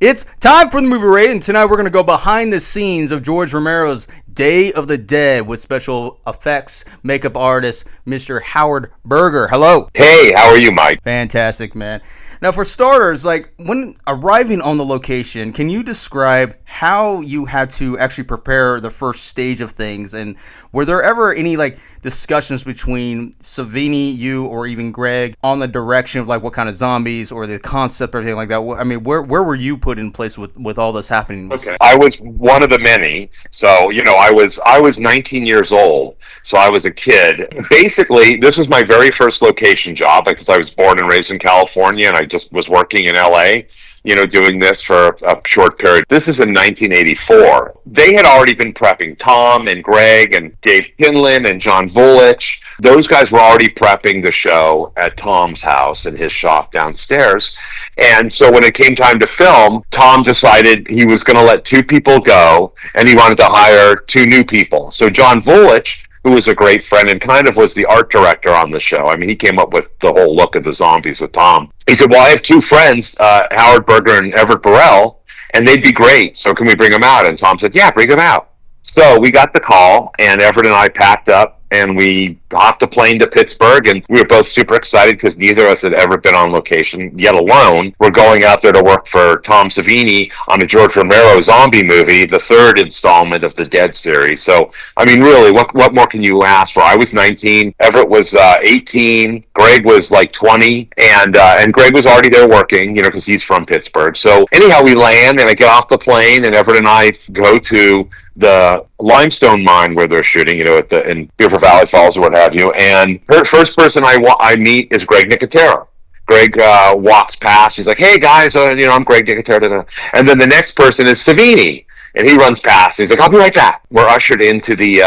It's time for the movie rating, and tonight we're going to go behind the scenes of George Romero's Day of the Dead with special effects makeup artist Mr. Howard Berger. Hello. Hey, how are you, Mike? Fantastic, man. Now, for starters, like when arriving on the location, can you describe how you had to actually prepare the first stage of things? And were there ever any like discussions between Savini, you, or even Greg on the direction of like what kind of zombies or the concept or anything like that? I mean, where were you put in place with all this happening? Okay, I was one of the many. So I was 19 years old. So I was a kid. Basically, this was my very first location job because I was born and raised in California, and I just was working in LA, doing this for a short period. This is in 1984. They had already been prepping. Tom and Greg and Dave Kinlan and John Vulich. Those guys were already prepping the show at Tom's house in his shop downstairs. And so when it came time to film, Tom decided he was going to let 2 people go, and he wanted to hire 2 new people. So John Vulich, who was a great friend and kind of was the art director on the show. I mean, he came up with the whole look of the zombies with Tom. He said, well, I have 2 friends, Howard Berger and Everett Burrell, and they'd be great. So can we bring them out? And Tom said, yeah, bring them out. So we got the call, and Everett and I packed up, and we hopped a plane to Pittsburgh, and we were both super excited because neither of us had ever been on location, yet alone. We're going out there to work for Tom Savini on a George Romero zombie movie, the 3rd installment of the Dead series. So, I mean, really, what more can you ask for? I was 19, Everett was 18, Greg was like 20, and Greg was already there working, because he's from Pittsburgh. So anyhow, we land, and I get off the plane, and Everett and I go to the limestone mine where they're shooting, in Beaver Valley Falls or what have you. And the first person I meet is Greg Nicotero. Greg walks past. He's like, "Hey guys, I'm Greg Nicotero." And then the next person is Savini. And he runs past. He's like, "I'll be right back." We're ushered into the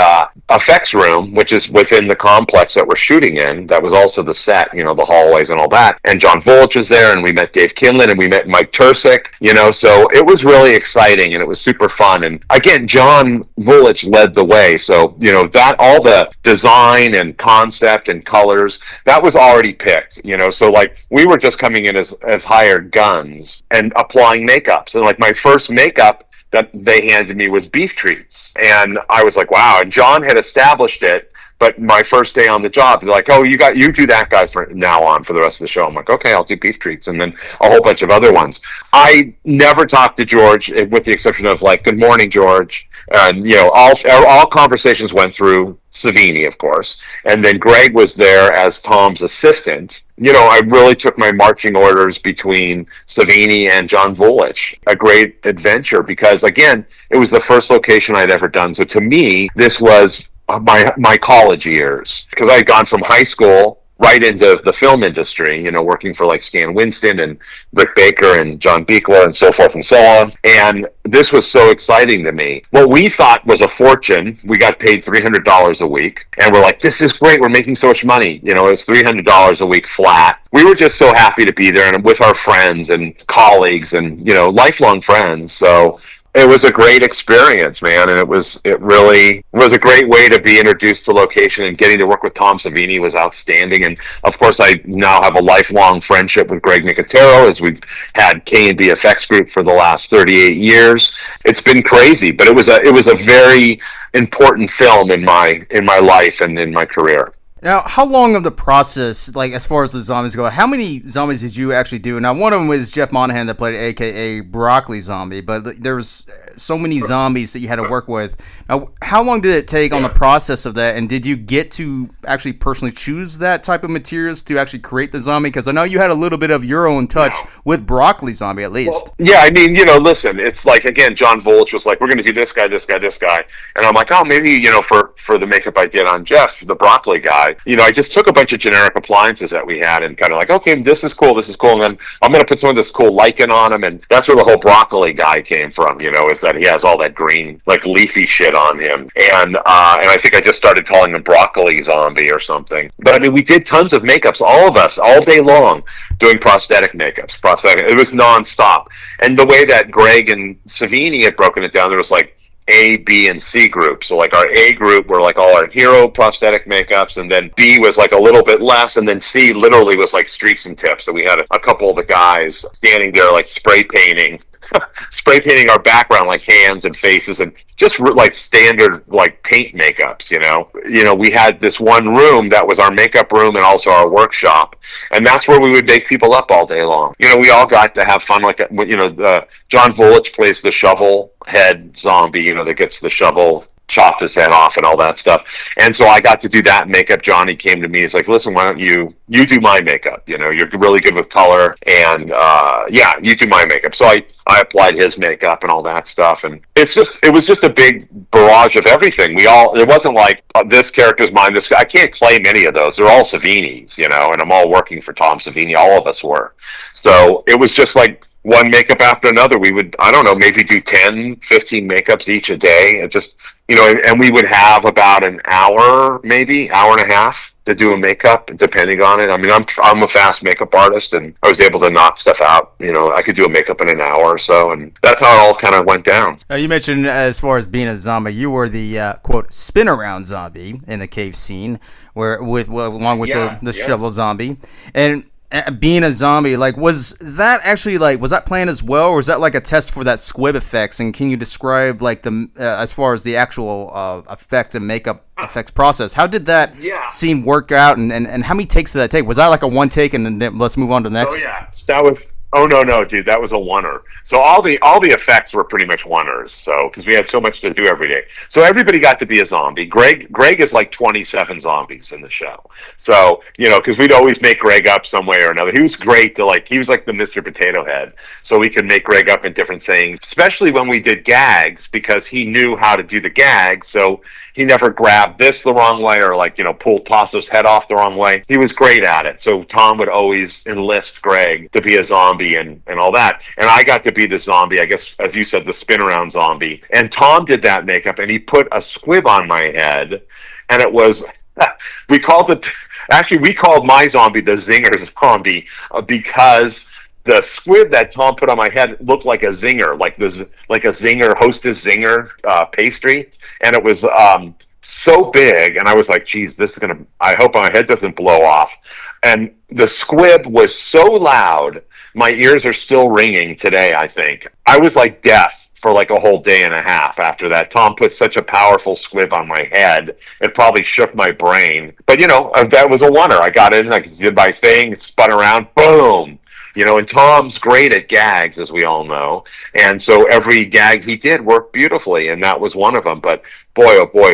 effects room, which is within the complex that we're shooting in. That was also the set, the hallways and all that. And John Vulich was there, and we met Dave Kinlan, and we met Mike Tursick, so it was really exciting, and it was super fun. And again, John Vulich led the way. So, that all the design and concept and colors, that was already picked, So, like, we were just coming in as hired guns and applying makeups. And, like, my first makeup that they handed me was beef treats. And I was like, wow. And John had established it, but my first day on the job, they're like, oh, you do that guy from now on for the rest of the show. I'm like, okay, I'll do beef treats. And then a whole bunch of other ones. I never talked to George, with the exception of like, good morning, George. And, all conversations went through Savini, of course. And then Greg was there as Tom's assistant. I really took my marching orders between Savini and John Vulich. A great adventure because, again, it was the first location I'd ever done. So to me, this was my college years because I had gone from high school right into the film industry, working for like Stan Winston and Rick Baker and John Buechler and so forth and so on. And this was so exciting to me. What we thought was a fortune, we got paid $300 a week. And we're like, this is great. We're making so much money. It's $300 a week flat. We were just so happy to be there and with our friends and colleagues and, lifelong friends. So it was a great experience, man, and it really was a great way to be introduced to location, and getting to work with Tom Savini was outstanding. And of course, I now have a lifelong friendship with Greg Nicotero, as we've had K&B Effects Group for the last 38 years. It's been crazy, but it was a very important film in my life and in my career. Now, how long of the process, like as far as the zombies go, how many zombies did you actually do? Now, one of them was Jeff Monahan that played AKA Broccoli Zombie, but there was so many zombies that you had to work with. Now, how long did it take on the process of that, and did you get to actually personally choose that type of materials to actually create the zombie? Because I know you had a little bit of your own touch with Broccoli Zombie, at least. Well, yeah, I mean, listen, it's like, again, John Vulich was like, we're going to do this guy, this guy, this guy. And I'm like, oh, maybe, for the makeup I did on Jeff, the Broccoli guy, I just took a bunch of generic appliances that we had and kind of like, okay, this is cool, and then I'm going to put some of this cool lichen on them, and that's where the whole broccoli guy came from. Is that he has all that green, like leafy shit on him, and I think I just started calling him Broccoli Zombie or something. But I mean, we did tons of makeups, all of us, all day long, doing prosthetic makeups. It was nonstop, and the way that Greg and Savini had broken it down, there was like A, B, and C group. So like our A group were like all our hero prosthetic makeups, and then B was like a little bit less, and then C literally was like streaks and tips. So we had a couple of the guys standing there like spray painting our background, like hands and faces, and just like standard like paint makeups. We had this one room that was our makeup room and also our workshop, and that's where we would make people up all day long. We all got to have fun. Like John Volich plays the shovel head zombie, that gets the shovel, chopped his head off and all that stuff. And so I got to do that makeup. Johnny came to me. He's like, listen, why don't you do my makeup? You're really good with color, and you do my makeup. So I applied his makeup and all that stuff. And it was just a big barrage of everything. It wasn't like this character's mine. I can't claim any of those. They're all Savini's, and I'm all working for Tom Savini. All of us were. So it was just like one makeup after another. We would, I don't know, maybe do 10, 15 makeups each a day. It just, and we would have about an hour, maybe hour and a half to do a makeup, depending on it. I mean, I'm a fast makeup artist, and I was able to knock stuff out. I could do a makeup in an hour or so, and that's how it all kind of went down. You mentioned, as far as being a zombie, you were the quote spin around zombie in the cave scene, along with the shovel zombie, and being a zombie, like, was that planned as well, or was that like a test for that squib effects? And can you describe like the as far as the actual effects and makeup effects process? How did that scene work out, and how many takes did that take? Was that like a one take and then let's move on to the next? Oh yeah, that was. Oh no, dude, that was a oneer. So all the effects were pretty much oneers. So because we had so much to do every day, so everybody got to be a zombie. Greg is like 27 zombies in the show. So because we'd always make Greg up some way or another. He was great he was like the Mr. Potato Head. So we could make Greg up in different things, especially when we did gags, because he knew how to do the gags. So he never grabbed this the wrong way or pulled Tasso's head off the wrong way. He was great at it. So Tom would always enlist Greg to be a zombie and all that. And I got to be the zombie, I guess, as you said, the spin around zombie. And Tom did that makeup, and he put a squib on my head, and it was we called my zombie the Zinger zombie because the squib that Tom put on my head looked like a zinger, like a zinger, Hostess zinger pastry, and it was so big, and I was like, geez, I hope my head doesn't blow off. And the squib was so loud, my ears are still ringing today, I think. I was like deaf for like a whole day and a half after that. Tom put such a powerful squib on my head, it probably shook my brain. But that was a oneer. I got in, I did my thing, spun around, boom. And Tom's great at gags, as we all know. And so every gag he did worked beautifully, and that was one of them. But boy, oh boy,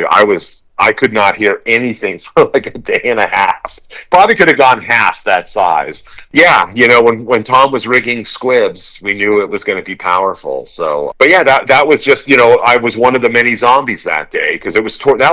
I could not hear anything for like a day and a half. Probably could have gone half that size. Yeah, when Tom was rigging squibs, we knew it was going to be powerful. So, but yeah, that was just, I was one of the many zombies that day, because that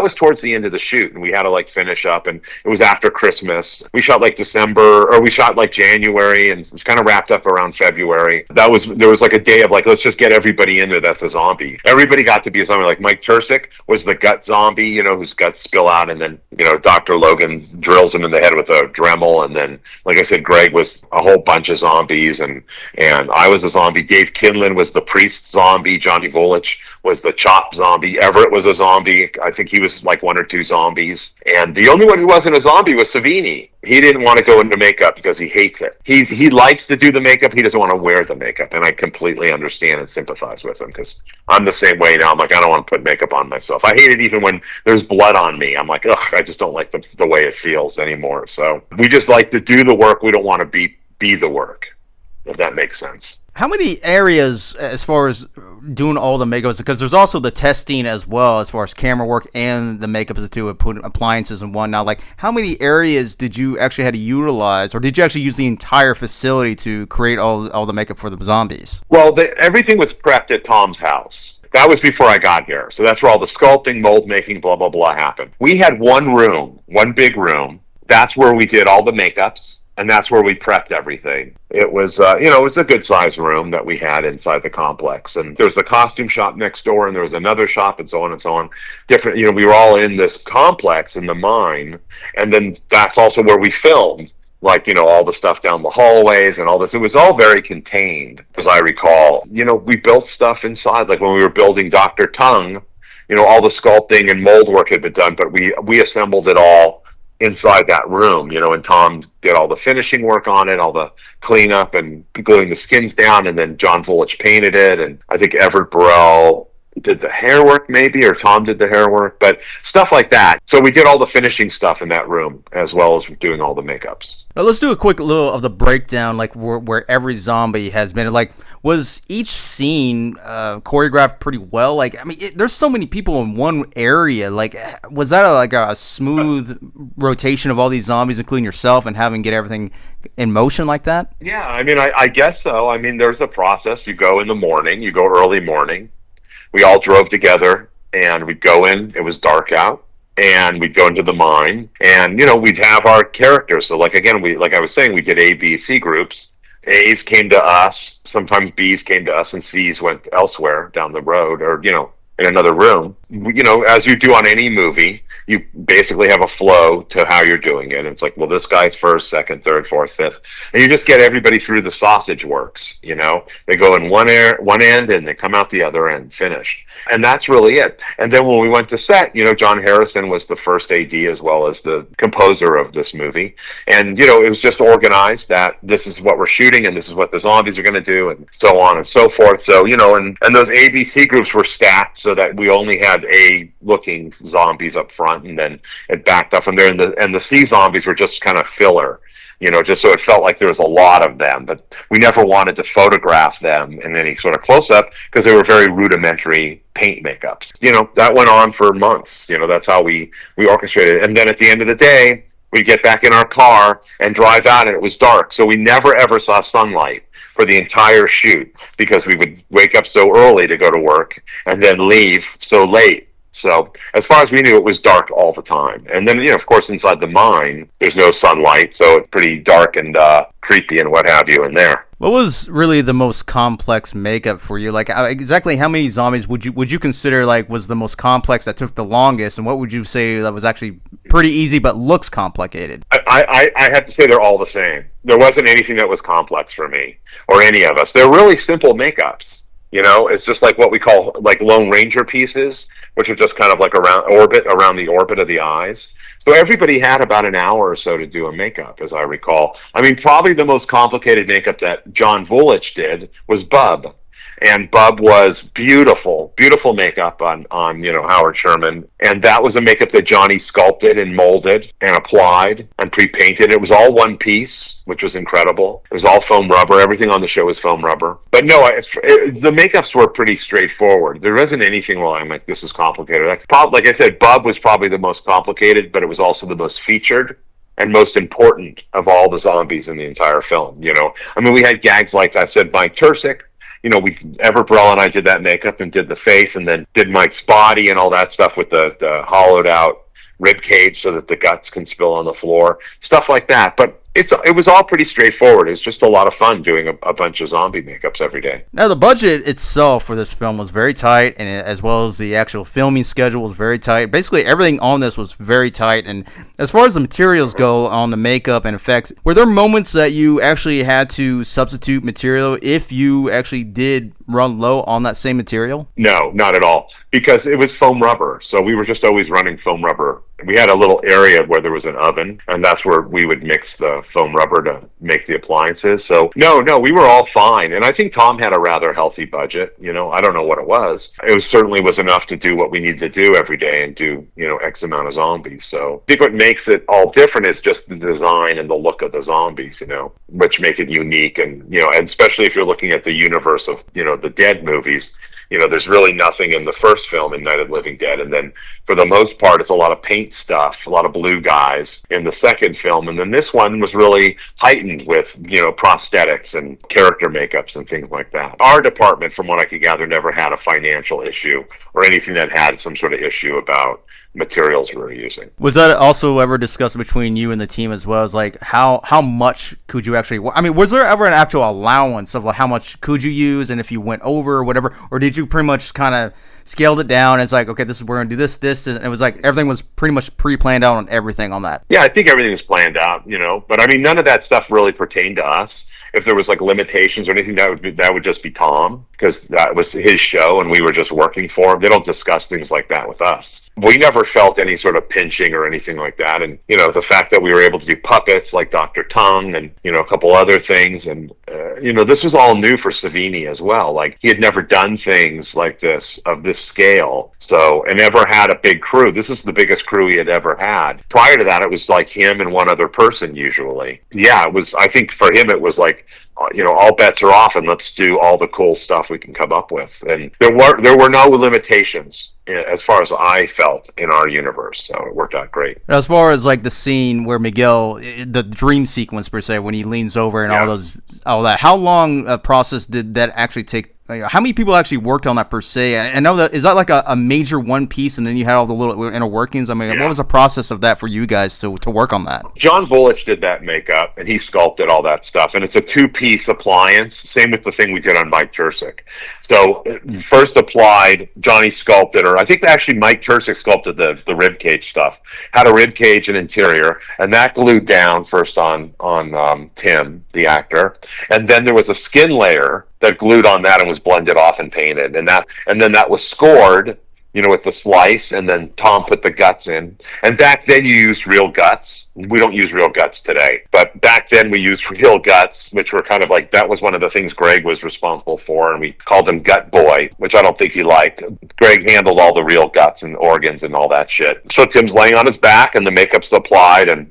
was towards the end of the shoot, and we had to finish up, and it was after Christmas. We shot December, or we shot January, and it was kind of wrapped up around February. There was a day of let's just get everybody in there that's a zombie. Everybody got to be a zombie. Like Mike Tursick was the gut zombie, whose guts spill out, and then Dr. Logan drills him in the head with a Dremel, and then like I said, Greg was a whole bunch of zombies, and I was a zombie. Dave Kinlan was the priest zombie. Johnny Volich was the chop zombie. Everett was a zombie. I think he was like one or two zombies, and the only one who wasn't a zombie was Savini. He didn't want to go into makeup because he hates it. He likes to do the makeup. He doesn't want to wear the makeup, and I completely understand and sympathize with him, because I'm the same way now. I'm like, I don't want to put makeup on myself. I hate it even when there's blood on me. I'm like, ugh, I just don't like the way it feels anymore. So we just like to do the work. We don't want to be the work, if that makes sense. How many areas, as far as doing all the makeups, because there's also the testing as well, as far as camera work and the makeups to put appliances and whatnot. Like, how many areas did you actually have to utilize, or did you actually use the entire facility to create all the makeup for the zombies? Well, everything was prepped at Tom's house. That was before I got here. So that's where all the sculpting, mold making, blah, blah, blah happened. We had one room, one big room. That's where we did all the makeups, and that's where we prepped everything. It was, it was a good sized room that we had inside the complex. And there was a costume shop next door, and there was another shop, and so on and so on. Different, we were all in this complex in the mine, and then that's also where we filmed. Like, all the stuff down the hallways and all this. It was all very contained, as I recall. We built stuff inside, like when we were building Dr. Tongue, all the sculpting and mold work had been done, but we assembled it all inside that room, and Tom did all the finishing work on it, all the cleanup and gluing the skins down, and then John Vulich painted it, and I think Everett Burrell did the hair work maybe, or Tom did the hair work, but stuff like that. So we did all the finishing stuff in that room, as well as doing all the makeups. Now let's do a quick little of the breakdown, like where every zombie has been. Like, was each scene choreographed pretty well? Like, I mean, there's so many people in one area. Like, was that a smooth rotation of all these zombies, including yourself, and having get everything in motion like that? Yeah, I mean, I guess so. I mean, there's a process. You go in the morning, you go early morning. We all drove together, and we'd go in. It was dark out, and we'd go into the mine, and we'd have our characters. So, like I was saying, we did A, B, C groups. A's came to us. Sometimes B's came to us, and C's went elsewhere down the road, or in another room. As you do on any movie, you basically have a flow to how you're doing it. It's like, well, this guy's first, second, third, fourth, fifth, and you just get everybody through the sausage works. They go in one end and they come out the other end, finished, and that's really it. And then when we went to set, John Harrison was the first AD as well as the composer of this movie, and it was just organized that this is what we're shooting and this is what the zombies are going to do, and so on and so forth. So and those ABC groups were stacked so that we only had A-looking zombies up front, and then it backed up from there. And the C zombies were just kind of filler, just so it felt like there was a lot of them. But we never wanted to photograph them in any sort of close-up because they were very rudimentary paint makeups. That went on for months. That's how we orchestrated it. And then at the end of the day, we'd get back in our car and drive out, and it was dark. So we never, ever saw sunlight for the entire shoot because we would wake up so early to go to work and then leave so late. So as far as we knew, it was dark all the time. And then, of course, inside the mine, there's no sunlight, so it's pretty dark and creepy and what have you in there. What was really the most complex makeup for you? Like, exactly how many zombies would you consider was the most complex that took the longest, and what would you say that was actually pretty easy but looks complicated? I have to say they're all the same. There wasn't anything that was complex for me or any of us. They're really simple makeups. It's just like what we call like Lone Ranger pieces, which are just kind of like around the orbit of the eyes. So everybody had about an hour or so to do a makeup, as I recall. I mean, probably the most complicated makeup that John Vulich did was Bub. And Bub was beautiful makeup on Howard Sherman. And that was a makeup that Johnny sculpted and molded and applied and pre-painted. It was all one piece, which was incredible. It was all foam rubber. Everything on the show was foam rubber. But no, the makeups were pretty straightforward. There wasn't anything where I'm like, this is complicated. Like I said, Bub was probably the most complicated, but it was also the most featured and most important of all the zombies in the entire film. I mean, we had gags like I said, Mike Tursick. Everett Burrell and I did that makeup and did the face, and then did Mike's body and all that stuff with the hollowed out rib cage so that the guts can spill on the floor, stuff like that. But it was all pretty straightforward. It was just a lot of fun doing a bunch of zombie makeups every day. Now, the budget itself for this film was very tight, and as well as the actual filming schedule was very tight. Basically, everything on this was very tight. And as far as the materials go on the makeup and effects, were there moments that you actually had to substitute material if you actually did run low on that same material? No, not at all, because it was foam rubber. So we were just always running foam rubber. We had a little area where there was an oven, and that's where we would mix the foam rubber to make the appliances. So no, we were all fine. And I think Tom had a rather healthy budget. I don't know what it was. It certainly was enough to do what we needed to do every day and do, X amount of zombies. So I think what makes it all different is just the design and the look of the zombies, which make it unique. And, and especially if you're looking at the universe of, the Dead movies, there's really nothing in the first film in Night of the Living Dead. And then for the most part, it's a lot of paint stuff, a lot of blue guys in the second film. And then this one was really heightened with, prosthetics and character makeups and things like that. Our department, from what I could gather, never had a financial issue or anything that had some sort of issue about materials we were using. Was that also ever discussed between you and the team as well as like how much could you actually, I mean, was there ever an actual allowance of like how much could you use and if you went over or whatever, or did you pretty much kind of scaled it down as like, okay, this is, we're going to do this, and it was like everything was pretty much pre-planned out on everything on that? Yeah, I think everything was planned out, but I mean, none of that stuff really pertained to us. If there was like limitations or anything, that would just be Tom, because that was his show and we were just working for him. They don't discuss things like that with us. We never felt any sort of pinching or anything like that. And, the fact that we were able to do puppets like Dr. Tongue and, a couple other things. And, this was all new for Savini as well. Like, he had never done things like this, of this scale. So, and never had a big crew. This is the biggest crew he had ever had. Prior to that, it was like him and one other person usually. Yeah, I think for him, it was like, all bets are off and let's do all the cool stuff we can come up with. And there were no limitations as far as I felt in our universe, so it worked out great. As far as like the scene where Miguel, the dream sequence per se, when he leans over and all that, how long a process did that actually take? How many people actually worked on that per se? I know that, is that like a major one piece and then you had all the little inner workings? I mean, what was the process of that for you guys to work on that? John Volich did that makeup and he sculpted all that stuff, and it's a 2-piece appliance, same with the thing we did on Mike Tersic. So first applied, Johnny sculpted, or I think actually Mike Tersic sculpted the rib cage stuff, had a rib cage and interior, and that glued down first on Tim, the actor, and then there was a skin layer that glued on that and was blended off and painted, and then that was scored, with the slice, and then Tom put the guts in. And back then you used real guts. We don't use real guts today, but back then we used real guts, which were kind of like, that was one of the things Greg was responsible for, and we called him Gut Boy, which I don't think he liked. Greg handled all the real guts and organs and all that shit. So Tim's laying on his back and the makeup's applied, and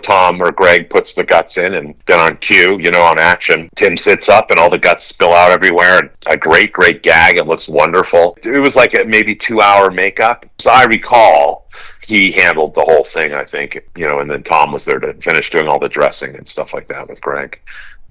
Tom or Greg puts the guts in, and then on cue, on action, Tim sits up and all the guts spill out everywhere, and a great gag. It looks wonderful. It was like a maybe 2-hour makeup. So I recall he handled the whole thing, I think, and then Tom was there to finish doing all the dressing and stuff like that with Greg.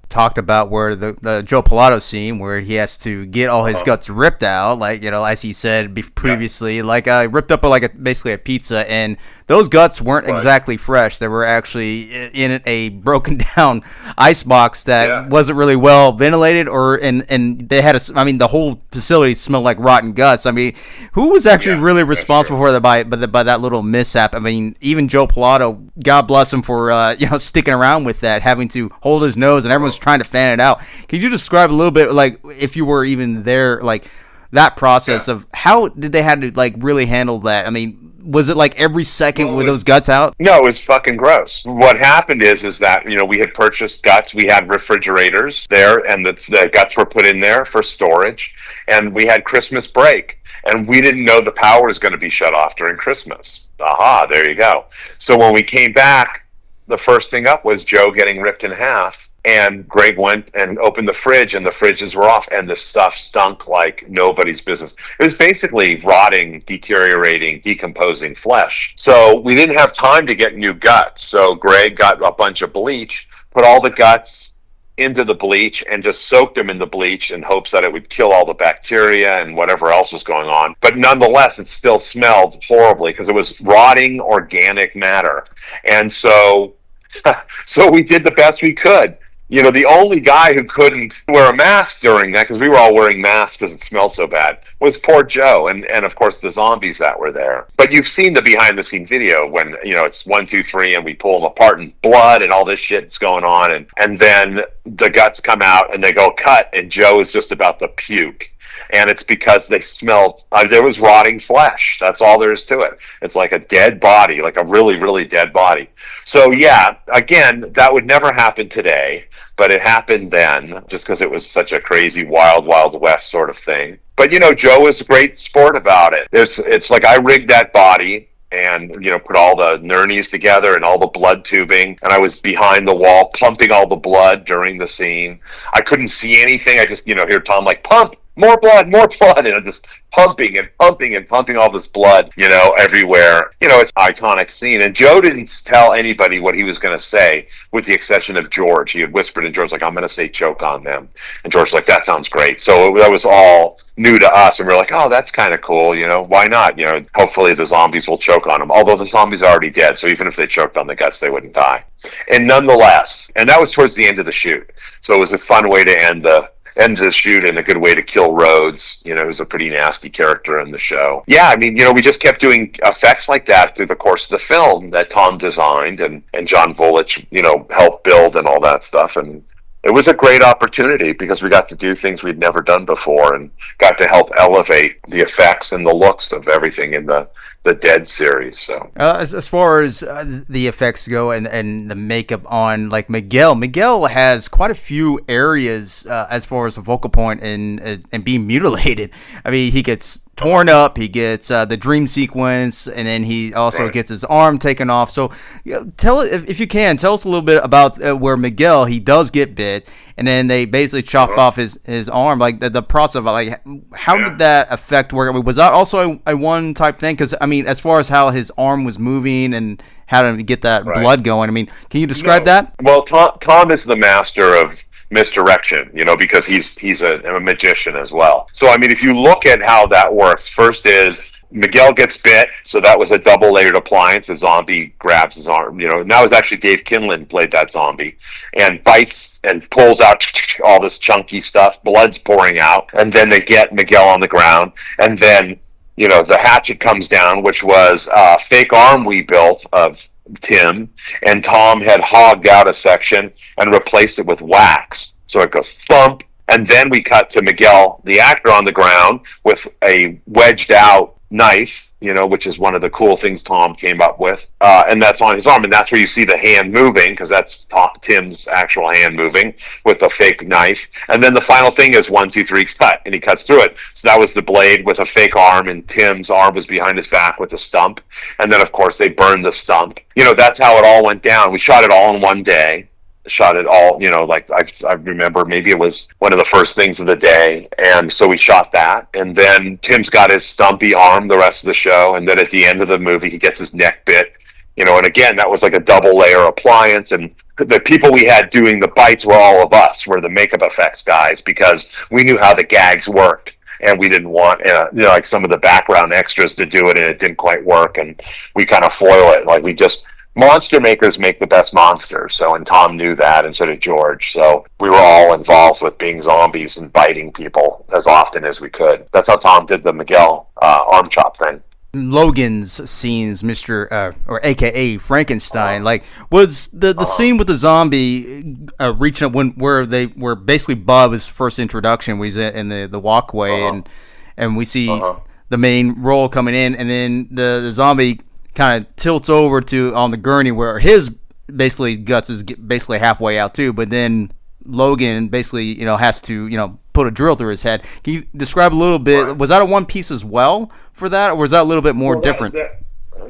Talked about where the Joe Pilato scene where he has to get all his guts ripped out, like as he said previously, like ripped up basically a pizza, and those guts weren't exactly fresh. They were actually in a broken down ice box that wasn't really well ventilated, and they had the whole facility smelled like rotten guts. I mean, who was actually really responsible for that by that little mishap? I mean, even Joe Pilato, God bless him for sticking around with that, having to hold his nose, and everyone's trying to fan it out. Could you describe a little bit, like, if you were even there, like that process of how did they had to like really handle that? I mean, was it like every second with those guts out? No, it was fucking gross. What happened is that, we had purchased guts. We had refrigerators there, and the guts were put in there for storage. And we had Christmas break, and we didn't know the power was going to be shut off during Christmas. Aha, there you go. So when we came back, the first thing up was Joe getting ripped in half. And Greg went and opened the fridge, and the fridges were off, and the stuff stunk like nobody's business. It was basically rotting, deteriorating, decomposing flesh. So we didn't have time to get new guts. So Greg got a bunch of bleach, put all the guts into the bleach, and just soaked them in the bleach in hopes that it would kill all the bacteria and whatever else was going on. But nonetheless, it still smelled horribly because it was rotting organic matter. And so we did the best we could. The only guy who couldn't wear a mask during that, because we were all wearing masks because it smelled so bad, was poor Joe, and of course the zombies that were there. But you've seen the behind-the-scene video when, it's 1, 2, 3, and we pull them apart, and blood and all this shit's going on, and then the guts come out, and they go cut, and Joe is just about to puke. And it's because they smelled, there was rotting flesh. That's all there is to it. It's like a dead body, like a really, really dead body. So yeah, again, that would never happen today, but it happened then just because it was such a crazy wild, wild west sort of thing. But Joe was a great sport about it. It's like I rigged that body and put all the nurnies together and all the blood tubing, and I was behind the wall pumping all the blood during the scene. I couldn't see anything. I just hear Tom like, pump, more blood, and just pumping and pumping and pumping all this blood, everywhere. It's an iconic scene. And Joe didn't tell anybody what he was going to say, with the exception of George. He had whispered, and George was like, "I'm going to say choke on them," and George was like, "That sounds great." So that was all new to us, and we are like, "Oh, that's kind of cool. Why not? Hopefully the zombies will choke on them." Although the zombies are already dead, so even if they choked on the guts, they wouldn't die. And nonetheless, and that was towards the end of the shoot, so it was a fun way to end the shoot, and a good way to kill Rhodes, who's a pretty nasty character in the show. Yeah, I mean, we just kept doing effects like that through the course of the film that Tom designed and John Volich, helped build and all that stuff. And it was a great opportunity because we got to do things we'd never done before and got to help elevate the effects and the looks of everything in the Dead series. So as far as the effects go and the makeup on like Miguel has quite a few areas as far as a focal point and being mutilated. I mean, he gets torn up, he gets the dream sequence, and then he also gets his arm taken off. So if you can, tell us a little bit about where Miguel, he does get bit, and then they basically chop off his arm, like the process of like how did that affect work? I mean, was that also a one type thing? Because I mean, as far as how his arm was moving and how to get that blood going, I mean, can you describe that? Well, Tom is the master of misdirection, because he's a magician as well. So I mean, if you look at how that works, first is Miguel gets bit, so that was a double layered appliance. A zombie grabs his arm, Now it was actually Dave Kinlan played that zombie, and bites and pulls out all this chunky stuff. Blood's pouring out, and then they get Miguel on the ground, and then the hatchet comes down, which was a fake arm we built of Tim, and Tom had hogged out a section and replaced it with wax. So it goes thump, and then we cut to Miguel, the actor, on the ground with a wedged out knife, which is one of the cool things Tom came up with, and that's on his arm, and that's where you see the hand moving, because that's Tim's actual hand moving with the fake knife. And then the final thing is 1, 2, 3, cut, and he cuts through it. So that was the blade with a fake arm, and Tim's arm was behind his back with a stump. And then of course they burned the stump. That's how it all went down. We shot it all in one day. Shot it all, like I remember maybe it was one of the first things of the day, and so we shot that, and then Tim's got his stumpy arm the rest of the show, and then at the end of the movie he gets his neck bit, and again that was like a double layer appliance, and the people we had doing the bites were all of us, were the makeup effects guys, because we knew how the gags worked. And we didn't want, like some of the background extras to do it, and it didn't quite work, and we kind of foil it, like we just. Monster makers make the best monsters, and Tom knew that, and so did George. So we were all involved with being zombies and biting people as often as we could. That's how Tom did the Miguel arm chop thing. Logan's scenes, Mr. Or AKA Frankenstein, like was the scene with the zombie reaching up where basically Bub's first introduction was in the walkway, and we see the main role coming in, and then the zombie kind of tilts over to on the gurney where his basically guts is basically halfway out too, but then Logan basically has to put a drill through his head. Can you describe a little bit? Was that a one piece as well for that, or was that a little bit more different?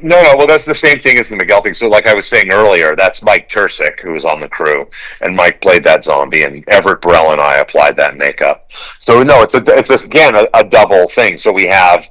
No, well, that's the same thing as the Miguel thing. So like I was saying earlier, that's Mike Tursick, who was on the crew, and Mike played that zombie, and Everett Burrell and I applied that makeup. So no, it's again a double thing. So we have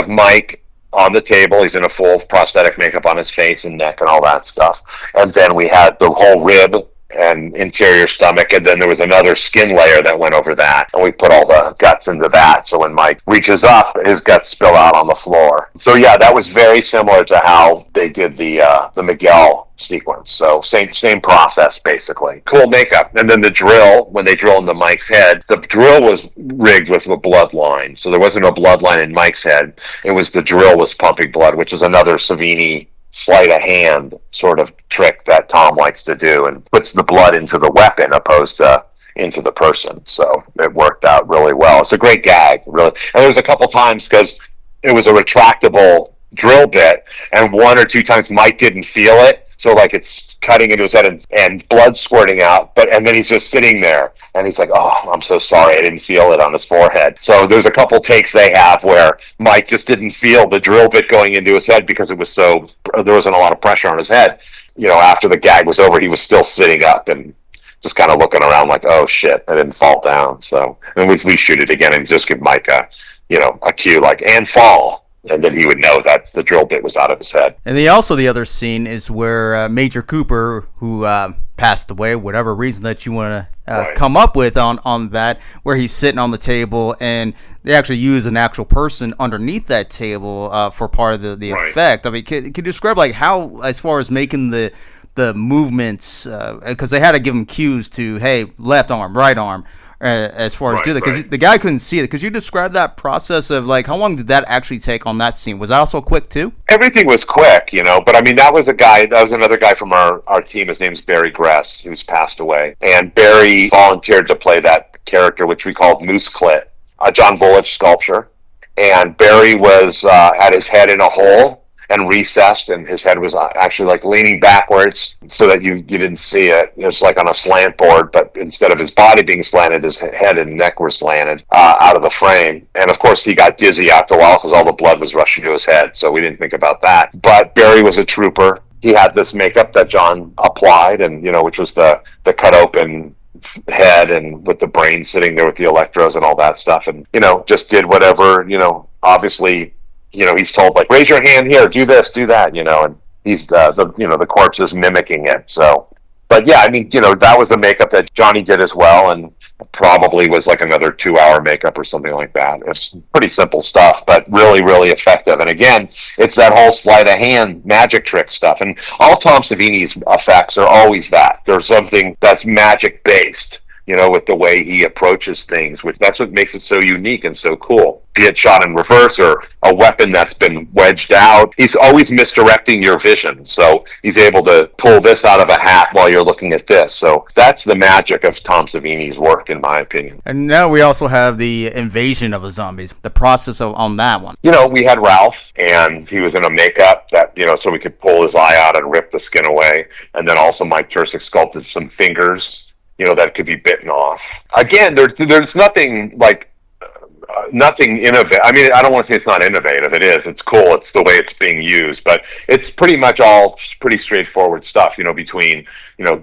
Mike on the table. He's in a full prosthetic makeup on his face and neck and all that stuff. And then we had the whole rib and interior stomach, and then there was another skin layer that went over that, and we put all the guts into that, so when Mike reaches up, his guts spill out on the floor. So yeah, that was very similar to how they did the Miguel sequence. So same process, basically. Cool makeup. And then the drill, when they drill into Mike's head, the drill was rigged with a bloodline, so there wasn't a bloodline in Mike's head. It was the drill was pumping blood, which is another Savini sleight of hand sort of trick that Tom likes to do, and puts the blood into the weapon opposed to into the person. So it worked out really well. It's a great gag, really. And there was a couple times, because it was a retractable drill bit, and one or two times Mike didn't feel it, so like it's cutting into his head and blood squirting out, and then he's just sitting there, and he's like, "Oh, I'm so sorry, I didn't feel it on his forehead." So there's a couple takes they have where Mike just didn't feel the drill bit going into his head because there wasn't a lot of pressure on his head. After the gag was over, he was still sitting up, and just kind of looking around like, oh shit, I didn't fall down. So and we shoot it again and just give Mike a cue like and fall, and then he would know that the drill bit was out of his head. And the other scene is where Major Cooper, who passed away, whatever reason that you want to Right. come up with on that, where he's sitting on the table and they actually use an actual person underneath that table for part of the Right. effect. I mean, could you describe like how, as far as making the movements, because they had to give him cues to, hey, left arm, right arm, as far as Right, do that, because right. the guy couldn't see it. Could you describe that process of like how long did that actually take on that scene? Was that also quick too? Everything was quick, but I mean, that was another guy from our team. His name's Barry Gress, who's passed away. And Barry volunteered to play that character, which we called Moose Clit, a John Bullich sculpture. And Barry had his head in a hole and recessed, and his head was actually like leaning backwards so that you didn't see it. It was like on a slant board, but instead of his body being slanted, his head and neck were slanted out of the frame. And of course, he got dizzy after a while because all the blood was rushing to his head, so we didn't think about that. But Barry was a trooper. He had this makeup that John applied, and which was the cut open head and with the brain sitting there with the electrodes and all that stuff, and just did whatever. Obviously, he's told like, raise your hand here, do this, do that, and he's the corpse is mimicking it. So, but yeah, I mean, that was a makeup that Johnny did as well, and probably was like another 2-hour makeup or something like that. It's pretty simple stuff, but really, really effective. And again, it's that whole sleight of hand magic trick stuff. And all Tom Savini's effects are always that. There's something that's magic based, with the way he approaches things, which that's what makes it so unique and so cool. Be it shot in reverse or a weapon that's been wedged out, he's always misdirecting your vision. So he's able to pull this out of a hat while you're looking at this. So that's the magic of Tom Savini's work, in my opinion. And now we also have the invasion of the zombies, the process on that one. We had Ralph, and he was in a makeup that, so we could pull his eye out and rip the skin away. And then also Mike Tursick sculpted some fingers, that could be bitten off. Again, there's nothing like nothing innovative. I mean, I don't want to say it's not innovative. It is. It's cool. It's the way it's being used, but it's pretty much all pretty straightforward stuff. Between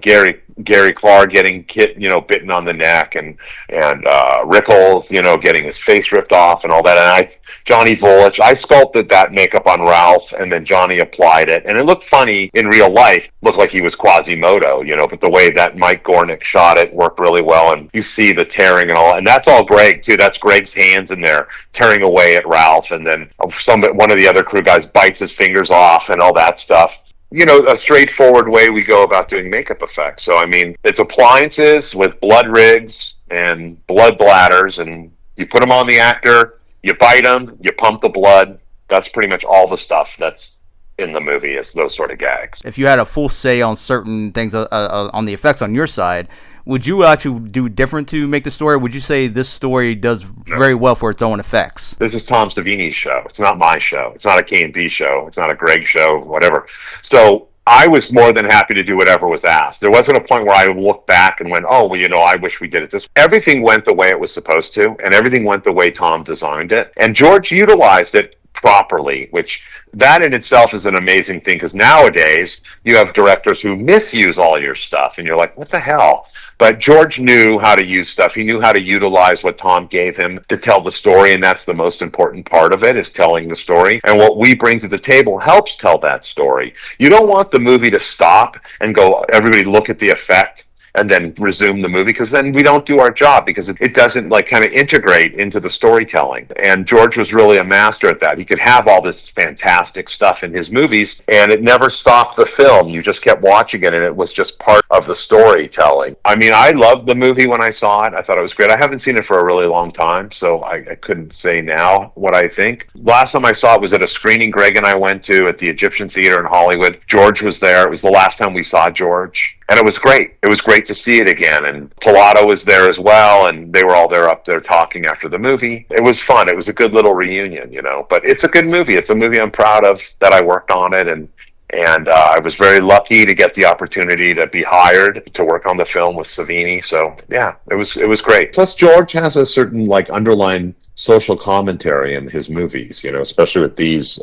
Gary Clark getting bitten on the neck, and Rickles, getting his face ripped off and all that. And Johnny Volich, I sculpted that makeup on Ralph, and then Johnny applied it, and it looked funny in real life. Looked like he was Quasimodo, but the way that Mike Gornick shot it worked really well, and you see the tearing and all, and that's all Greg too. That's Greg's hands in there tearing away at Ralph, and then one of the other crew guys bites his fingers off and all that stuff. A straightforward way we go about doing makeup effects. So, I mean, it's appliances with blood rigs and blood bladders, and you put them on the actor, you bite them, you pump the blood. That's pretty much all the stuff that's in the movie, is those sort of gags. If you had a full say on certain things on the effects on your side, would you actually do different to make the story? Would you say this story does very well for its own effects? This is Tom Savini's show. It's not my show. It's not a K&B show. It's not a Greg show, whatever. So I was more than happy to do whatever was asked. There wasn't a point where I looked back and went, oh, well, I wish we did it this way. Everything went the way it was supposed to, and everything went the way Tom designed it. And George utilized it properly, which that in itself is an amazing thing, because nowadays you have directors who misuse all your stuff, and you're like, what the hell? But George knew how to use stuff. He knew how to utilize what Tom gave him to tell the story, and that's the most important part of it, is telling the story. And what we bring to the table helps tell that story. You don't want the movie to stop and go, everybody look at the effect, and then resume the movie, because then we don't do our job, because it doesn't kind of integrate into the storytelling. And George was really a master at that. He could have all this fantastic stuff in his movies, and it never stopped the film. You just kept watching it, and it was just part of the storytelling. I mean, I loved the movie when I saw it. I thought it was great. I haven't seen it for a really long time, so I couldn't say now what I think. Last time I saw it was at a screening Greg and I went to at the Egyptian Theater in Hollywood. George was there. It was the last time we saw George. And it was great. It was great to see it again. And Pilato was there as well, and they were all there up there talking after the movie. It was fun. It was a good little reunion, But it's a good movie. It's a movie I'm proud of that I worked on it, and I was very lucky to get the opportunity to be hired to work on the film with Savini. So yeah, it was great. Plus, George has a certain underlying social commentary in his movies, especially with these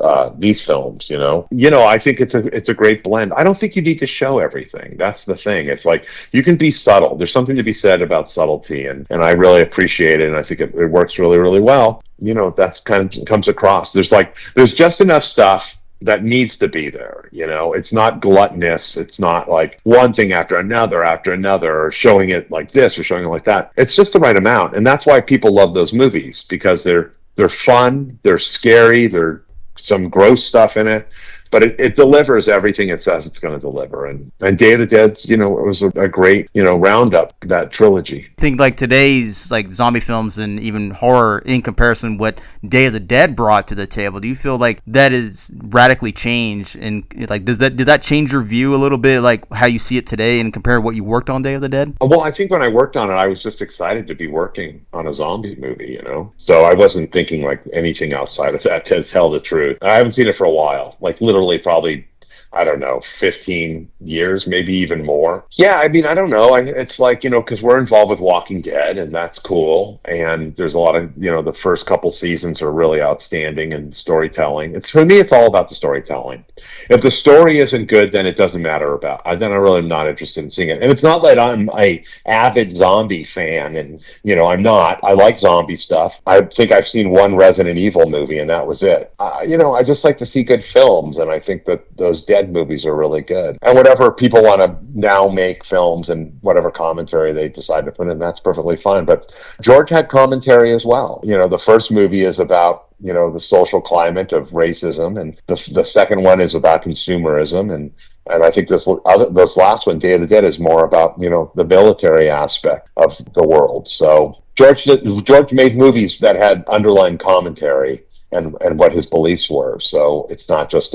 films, I think it's a great blend. I don't think you need to show everything. That's the thing. It's like you can be subtle. There's something to be said about subtlety, and I really appreciate it, and I think it works really, really well. That's kind of comes across. There's just enough stuff that needs to be there. It's not gluttonous. It's not like one thing after another, or showing it like this or showing it like that. It's just the right amount, and that's why people love those movies, because they're fun, they're scary, there's some gross stuff in it, but it delivers everything it says it's going to deliver. And Day of the Dead, it was a great roundup, that trilogy. I think like today's like zombie films and even horror in comparison what Day of the Dead brought to the table, do you feel like that is radically changed? And like did that change your view a little bit, like how you see it today and compare what you worked on Day of the Dead? Well, I think when I worked on it, I was just excited to be working on a zombie movie, so I wasn't thinking like anything outside of that, to tell the truth. I haven't seen it for a while, like literally probably, I don't know, 15 years, maybe even more. Yeah, I mean, I don't know. It's like, because we're involved with Walking Dead, and that's cool. And there's a lot of, the first couple seasons are really outstanding in storytelling. For me, it's all about the storytelling. If the story isn't good, then it doesn't matter about. Then I really am not interested in seeing it. And it's not that I'm a avid zombie fan, and I'm not. I like zombie stuff. I think I've seen one Resident Evil movie, and that was it. I just like to see good films, and I think that those Dead movies are really good. And whatever people want to now make films and whatever commentary they decide to put in, that's perfectly fine. But George had commentary as well. The first movie is about the social climate of racism, and the second one is about consumerism, and I think this last one, Day of the Dead, is more about the military aspect of the world. So George made movies that had underlying commentary and what his beliefs were. So it's not just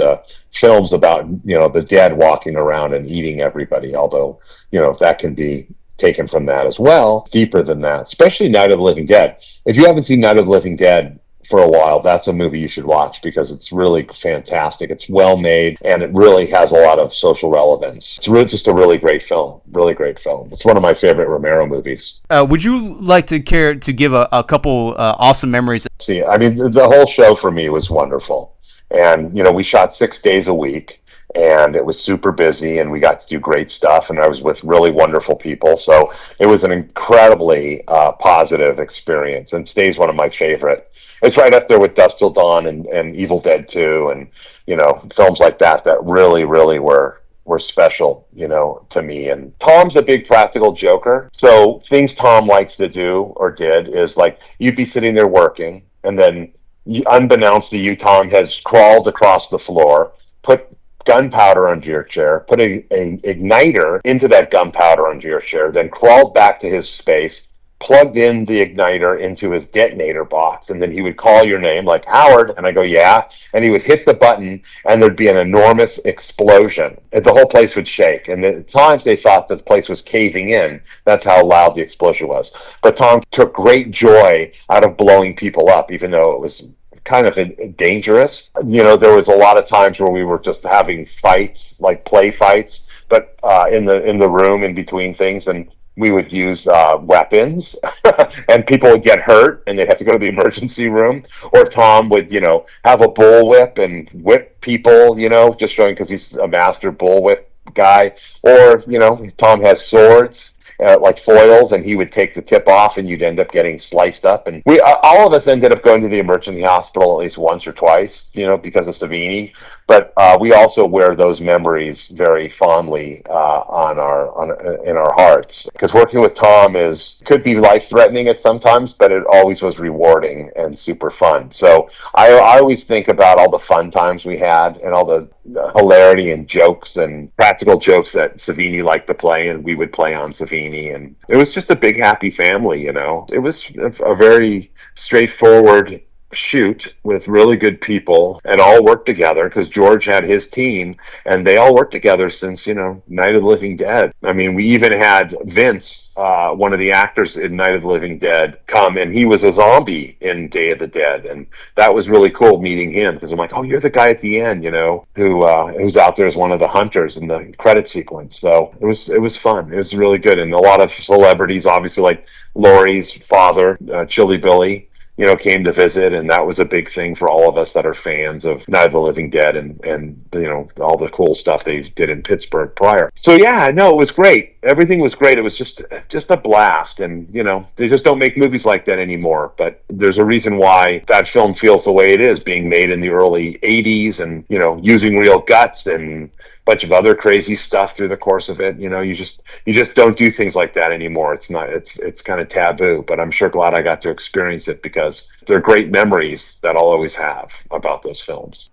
films about the dead walking around and eating everybody, although that can be taken from that as well. It's deeper than that, especially Night of the Living Dead. If you haven't seen Night of the Living Dead for a while, that's a movie you should watch, because it's really fantastic. It's well made, and it really has a lot of social relevance. It's really just a really great film. It's one of my favorite Romero movies. Would you like to care to give a couple awesome memories? See, I mean, the whole show for me was wonderful. And, we shot 6 days a week, and it was super busy, and we got to do great stuff, and I was with really wonderful people. So it was an incredibly positive experience, and stays one of my favorite. It's right up there with Dusk Till Dawn and Evil Dead 2, and films like that really, really were special, to me. And Tom's a big practical joker. So things Tom likes to do or did is like, you'd be sitting there working, and then unbeknownst to you, Tom has crawled across the floor, put gunpowder under your chair, put a igniter into that gunpowder under your chair, then crawled back to his space, plugged in the igniter into his detonator box, and then he would call your name, like, Howard, and I go, yeah, and he would hit the button, and there'd be an enormous explosion, and the whole place would shake. And at times they thought that the place was caving in. That's how loud the explosion was. But Tom took great joy out of blowing people up, even though it was kind of dangerous. There was a lot of times where we were just having fights, like play fights, but in the room in between things, and we would use weapons, and people would get hurt, and they'd have to go to the emergency room. Or Tom would, have a bullwhip and whip people, just showing, because he's a master bullwhip guy. Or, Tom has swords, like foils, and he would take the tip off, and you'd end up getting sliced up. And we all of us ended up going to the emergency hospital at least once or twice, because of Savini. But we also wear those memories very fondly in our hearts, because working with Tom could be life-threatening at sometimes, but it always was rewarding and super fun. So I always think about all the fun times we had, and all the hilarity and jokes and practical jokes that Savini liked to play, and we would play on Savini. And it was just a big happy family. It was a very straightforward shoot with really good people, and all worked together, because George had his team, and they all worked together since Night of the Living Dead. I mean, we even had Vince, one of the actors in Night of the Living Dead, come, and he was a zombie in Day of the Dead, and that was really cool meeting him, because I'm like, oh, you're the guy at the end, who's out there as one of the hunters in the credit sequence. So it was fun. It was really good, and a lot of celebrities, obviously, like Laurie's father, Chili Billy, came to visit, and that was a big thing for all of us that are fans of Night of the Living Dead and all the cool stuff they did in Pittsburgh prior. So yeah, no, it was great. Everything was great. It was just a blast, and they just don't make movies like that anymore. But there's a reason why that film feels the way it is, being made in the early '80s, and using real guts and bunch of other crazy stuff through the course of it. You just don't do things like that anymore. It's kind of taboo, but I'm sure glad I got to experience it because they're great memories that I'll always have about those films.